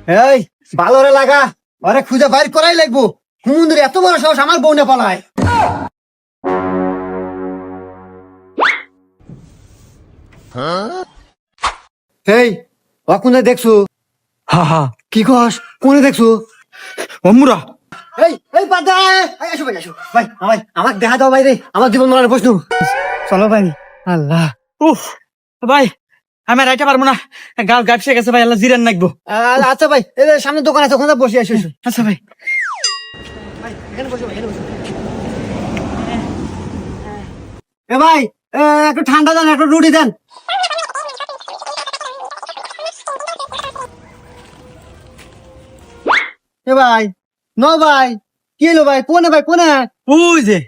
এই ভালো রে লাগা, আরে খুঁজে বাইর করাই লাগবো। হুমুন্দির এত বড় সাহস আমার বউ না পালায়। এই অকুনে দেখছো? হা হা কি কস? কোনে দেখছো? অমুরা এই বাদ দে, আসো ভাই, আসো ভাই, ভাই আমাকে দেখা দাও ভাই রে, আমার জীবন মরণের প্রশ্ন। চলো ভাই। আল্লাহ। উফ ভাই আমি আর আইতে পারবো না, গাল গাপসে গেছে ভাই, আল্লাহ জিরান নাকবো। আচ্ছা ভাই, এই যে সামনে দোকান আছে, ওখানে বসে আসো। আচ্ছা ভাই। ভাই এখানে বসো, ভাই এখানে বসো। এ ভাই, একটু ঠান্ডা দেন, একটু রুটি দেন। এ ভাই, ন ভাই, কি এলো ভাই? কোনে ভাই, কোনে? ওই যে